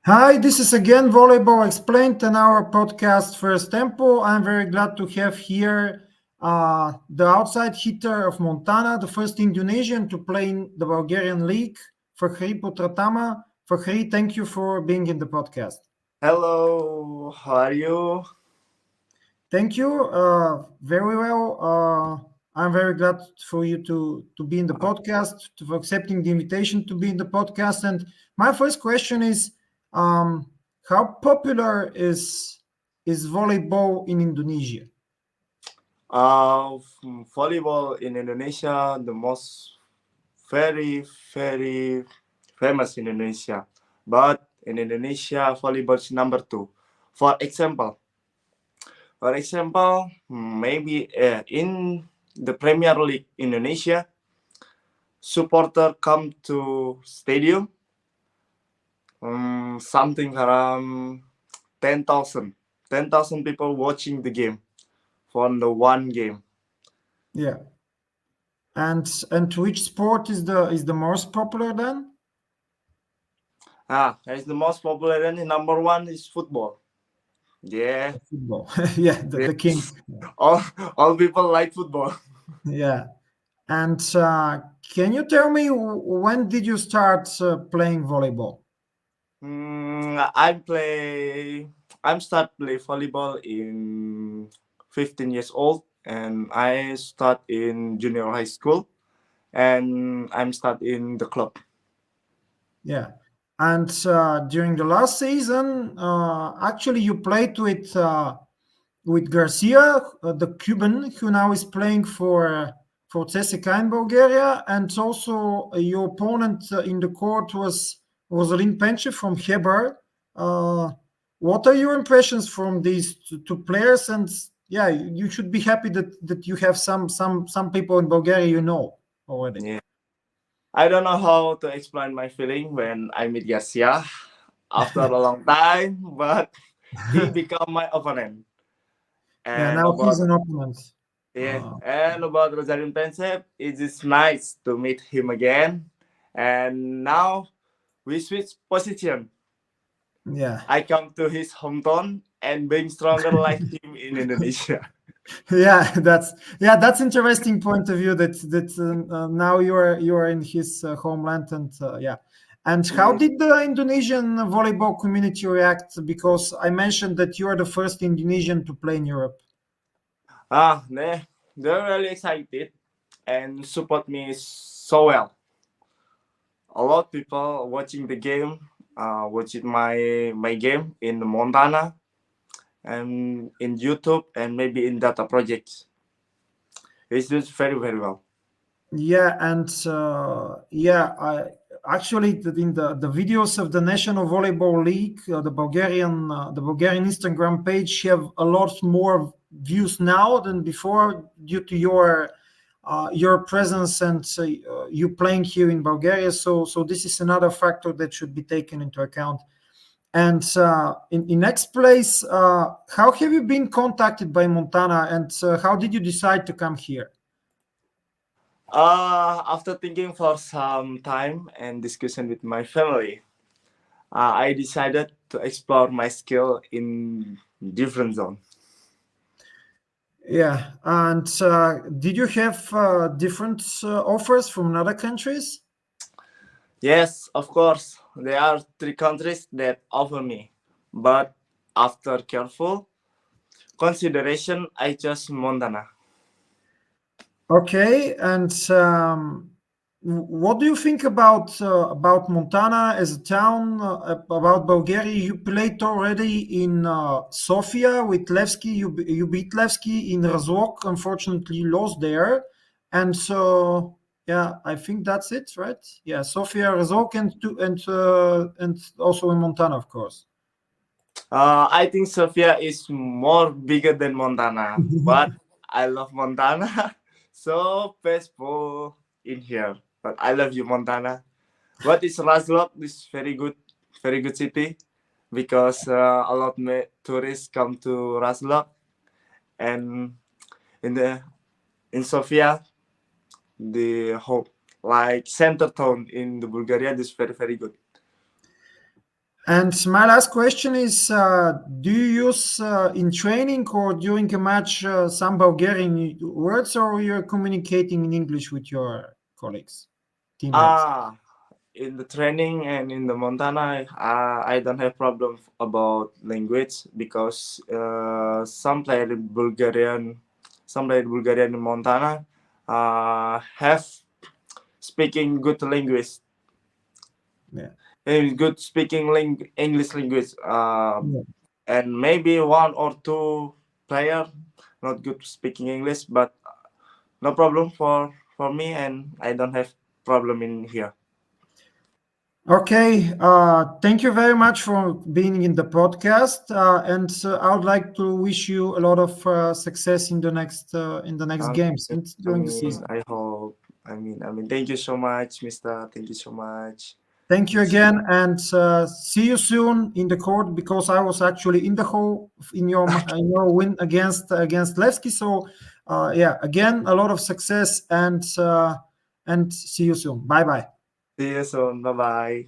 Hi, this is again Volleyball Explained in our podcast First Tempo. I'm very glad to have here the outside hitter of Montana, the first Indonesian to play in the Bulgarian league, Fahry Putratama. Fahry, thank you for being in the podcast. Hello, how are you? Thank you. Very well. I'm very glad for you to be in the podcast, for accepting the invitation to be in the podcast. And my first question is, how popular is volleyball in Indonesia? Volleyball in Indonesia, the most very, very famous in Indonesia. But in Indonesia, volleyball is number two. For example, maybe in the Premier League Indonesia, supporter come to stadium, something around 10,000. 10,000 people watching the game for the one game. Yeah. And which sport is the most popular then? It's the most popular and number one is football. Yeah, Football. Yeah, the king. yes. all all people like football. Yeah. And can you tell me when did you start playing volleyball? Mm, I play. I'm start play volleyball in 15 years old, and I start in junior high school, and I'm start in the club. Yeah. And during the last season, actually, you played with Garcia, the Cuban, who now is playing for CSKA in Bulgaria, and also your opponent in the court was Rozalin Penchev from Heber. Uh, what are your impressions from these two players? And yeah, you should be happy that you have some people in Bulgaria you know already. Yeah, I don't know how to explain my feeling when I meet Garcia after a long time, but he become my opponent. Yeah, And now he's about an opponent. Yeah, and about Rozalin Penchev, it is nice to meet him again. And now we switch position. Yeah. I come to his hometown and being stronger like him in Indonesia. That's interesting point of view that now you are in his homeland and yeah. And how Yeah. did the Indonesian volleyball community react? Because I mentioned that you are the first Indonesian to play in Europe. They're really excited and support me so well. A lot of people watching the game, watching my game in Montana and in YouTube and maybe in data projects. It's doing very, very well. Yeah, and yeah, I actually in the videos of the National Volleyball League, the Bulgarian Instagram page have a lot more views now than before due to your presence and you playing here in Bulgaria. So this is another factor that should be taken into account. And in next place, how have you been contacted by Montana, and how did you decide to come here? After thinking for some time and discussion with my family, I decided to explore my skill in different zone. Yeah, and did you have different offers from other countries? Yes, of course, there are three countries that offer me, but after careful consideration, I chose Montana. Okay, and what do you think about Montana as a town? About Bulgaria? You played already in Sofia with Levski. You beat Levski in Razlog. Unfortunately, you lost there, and so yeah, I think that's it, right? Yeah, Sofia, Razlog, and also in Montana, of course. I think Sofia is more bigger than Montana, but I love Montana. So peaceful in here. But I love you, Montana. What is Razlog? This very good city because a lot of tourists come to Razlog and in the in Sofia the whole like center town in the Bulgaria is very good. And my last question is: do you use in training or during a match some Bulgarian words, or you're communicating in English with your colleagues, teammates? In the training and in the Montana, I don't have problem about language because some player Bulgarian in Montana have speaking good language. Yeah. Good speaking English language. Yeah. And maybe one or two player not good speaking English, but no problem for me, and I don't have problem in here. Okay. Thank you very much for being in the podcast, and I would like to wish you a lot of success in the next games and during the season. I hope. Thank you so much, Mister. Thank you so much. Thank you again, and see you soon in the court because I was actually in the hole in your win against Levski. So, yeah, again, a lot of success, and see you soon. Bye bye. See you soon. Bye bye.